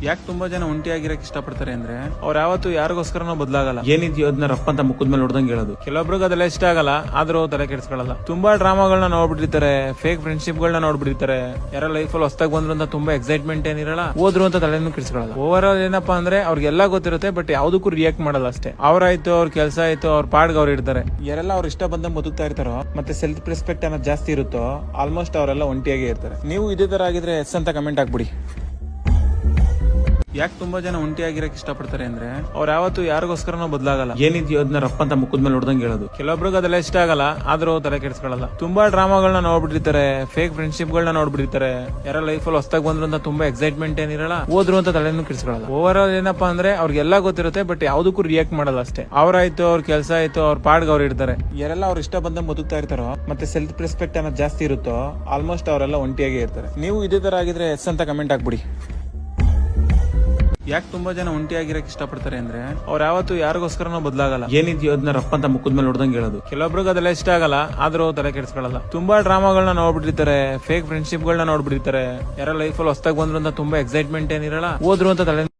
ಯಾಕೆ ತುಂಬಾ ಜನ ಒಂಟಿಯಾಗಿರಕ್ ಇಷ್ಟಪಡ್ತಾರೆ ಅಂದ್ರೆ ಅವ್ರು ಯಾವತ್ತು ಯಾರಿಗೋಸ್ಕರನೋ ಬದಲಾಗಲ್ಲ. ಏನಿದ್ಯೋ ಅದನ್ನ ರಪ್ಪ ಅಂತ ಮುಖದ ಮೇಲೆ ಹೊಡೆದಂಗೆ ಹೇಳೋದು. ಕೆಲವೊಬ್ರಿಗೆ ಅದೆಲ್ಲ ಇಷ್ಟ ಆಗಲ್ಲ, ಆದ್ರೂ ತಲೆ ಕೆಡಿಸ್ಕೊಳ್ಳಲ್ಲ. ತುಂಬಾ ಡ್ರಾಮಾಗಳನ್ನ ನೋಡ್ಬಿಟ್ಟಿರ್ತಾರೆ, ಫೇಕ್ ಫ್ರೆಂಡ್ಶಿಪ್ ಗಳನ್ನ ನೋಡ್ಬಿಟ್ಟಿರ್ತಾರೆ. ಯಾರ ಲೈಫ್ ಅಲ್ಲಿ ಹೊಸದಾಗಿ ಬಂದ್ರು ಅಂತ ತುಂಬಾ ಎಕ್ಸೈಟ್ಮೆಂಟ್ ಏನಿರಲ್ಲ, ಹೋದ್ರು ಅಂತ ತಲೆನೂ ಕೆಡಿಸ್ಕೊಳ್ಳಲ್ಲ. ಓವರ್ ಆಲ್ ಏನಪ್ಪಾ ಅಂದ್ರೆ ಅವ್ರಿಗೆಲ್ಲ ಗೊತ್ತಿರುತ್ತೆ, ಬಟ್ ಯಾವ್ದಕ್ಕೂ ರಿಯಾಕ್ಟ್ ಮಾಡಲ್ಲ ಅಷ್ಟೇ. ಅವ್ರಾಯ್ತು, ಅವ್ರ ಕೆಲಸ ಆಯ್ತು, ಅವ್ರ ಪಾಡ್ಗೆ ಅವ್ರು ಇರ್ತಾರೆ. ಯಾರೆಲ್ಲ ಅವ್ರ ಇಷ್ಟ ಬಂದಂಗೆ ಬದುಕ್ತಾ ಇರ್ತಾರೋ ಮತ್ತೆ ಸೆಲ್ಫ್ ರೆಸ್ಪೆಕ್ಟ್ ಅನ್ನೋದು ಜಾಸ್ತಿ ಇರುತ್ತೋ ಆಲ್ಮೋಸ್ಟ್ ಅವರೆಲ್ಲ ಒಂಟಿಯಾಗಿ ಇರ್ತಾರೆ. ನೀವು ಇದೇ ತರ ಆಗಿದ್ರೆ ಎಸ್ ಅಂತ ಕಮೆಂಟ್ ಹಾಕ್ಬಿಡಿ. ಯಾಕೆ ತುಂಬಾ ಜನ ಒಂಟಿಯಾಗಿರಕ್ ಇಷ್ಟಪಡ್ತಾರೆ ಅಂದ್ರೆ ಅವ್ರು ಯಾವತ್ತು ಯಾರಿಗೋಸ್ಕರನೋ ಬದಲಾಗಲ್ಲ. ಏನಿದ್ಯೋ ಅದನ್ನ ರಪ್ಪ ಅಂತ ಮುಖದ ಮೇಲೆ ಹೊಡೆದಂಗೆ ಹೇಳೋದು. ಕೆಲವೊಬ್ರಿಗೆ ಅದೆಲ್ಲ ಇಷ್ಟ ಆಗಲ್ಲ, ಆದ್ರೂ ತಲೆ ಕೆಡಿಸ್ಕೊಳ್ಳಲ್ಲ. ತುಂಬಾ ಡ್ರಾಮಾಗಳನ್ನ ನೋಡ್ಬಿಟ್ಟಿರ್ತಾರೆ, ಫೇಕ್ ಫ್ರೆಂಡ್ಶಿಪ್ ಗಳನ್ನ ನೋಡ್ಬಿಟ್ಟಿರ್ತಾರೆ. ಯಾರ ಲೈಫ್ ಅಲ್ಲಿ ಹೊಸದಾಗಿ ಬಂದ್ರು ಅಂತ ತುಂಬಾ ಎಕ್ಸೈಟ್ಮೆಂಟ್ ಏನಿರಲ್ಲ, ಹೋದ್ರು ಅಂತ ತಲೆನೂ ಕೆಡಿಸ್ಕೊಳ್ಳಲ್ಲ. ಓವರ್ ಆಲ್ ಏನಪ್ಪಾ ಅಂದ್ರೆ ಅವ್ರಿಗೆಲ್ಲ ಗೊತ್ತಿರುತ್ತೆ, ಬಟ್ ಯಾವ್ದಕ್ಕೂ ರಿಯಾಕ್ಟ್ ಮಾಡಲ್ಲ ಅಷ್ಟೇ. ಅವ್ರಾಯ್ತು, ಅವ್ರ ಕೆಲಸ ಆಯ್ತು, ಅವ್ರ ಪಾಡ್ಗೆ ಅವ್ರು ಇರ್ತಾರೆ. ಯಾರೆಲ್ಲ ಅವ್ರ ಇಷ್ಟ ಬಂದಂಗೆ ಬದುಕ್ತಾ ಇರ್ತಾರೋ ಮತ್ತೆ ಸೆಲ್ಫ್ ರೆಸ್ಪೆಕ್ಟ್ ಅನ್ನೋದು ಜಾಸ್ತಿ ಇರುತ್ತೋ ಆಲ್ಮೋಸ್ಟ್ ಅವರೆಲ್ಲ ಒಂಟಿಯಾಗಿ ಇರ್ತಾರೆ. ನೀವು ಇದೇ ತರ ಆಗಿದ್ರೆ ಎಸ್ ಅಂತ ಕಮೆಂಟ್ ಹಾಕ್ಬಿಡಿ. ಯಾಕೆ ತುಂಬಾ ಜನ ಒಂಟಿಯಾಗಿರಕ್ ಇಷ್ಟಪಡ್ತಾರೆ ಅಂದ್ರೆ ಅವ್ರು ಯಾವತ್ತು ಯಾರಿಗೋಸ್ಕರನೋ ಬದಲಾಗಲ್ಲ. ಏನಿದ್ಯೋ ಅದನ್ನ ರಪ್ಪ ಅಂತ ಮುಖದ ಮೇಲೆ ಹೊಡೆದಂಗೆ ಹೇಳೋದು. ಕೆಲವೊಬ್ರಿಗೆ ಅದೆಲ್ಲ ಇಷ್ಟ ಆಗಲ್ಲ, ಆದ್ರೂ ತಲೆ ಕೆಡಿಸ್ಕೊಳ್ಳಲ್ಲ. ತುಂಬಾ ಡ್ರಾಮಾಗಳನ್ನ ನೋಡ್ಬಿಟ್ಟಿರ್ತಾರೆ, ಫೇಕ್ ಫ್ರೆಂಡ್ಶಿಪ್ ಗಳನ್ನ ನೋಡ್ಬಿಟ್ಟಿರ್ತಾರೆ. ಯಾರ ಲೈಫ್ ಅಲ್ಲಿ ಹೊಸದಾಗಿ ಬಂದ್ರು ಅಂತ ತುಂಬಾ ಎಕ್ಸೈಟ್ಮೆಂಟ್ ಏನಿರಲ್ಲ, ಹೋದ್ರು ಅಂತ ತಲೆ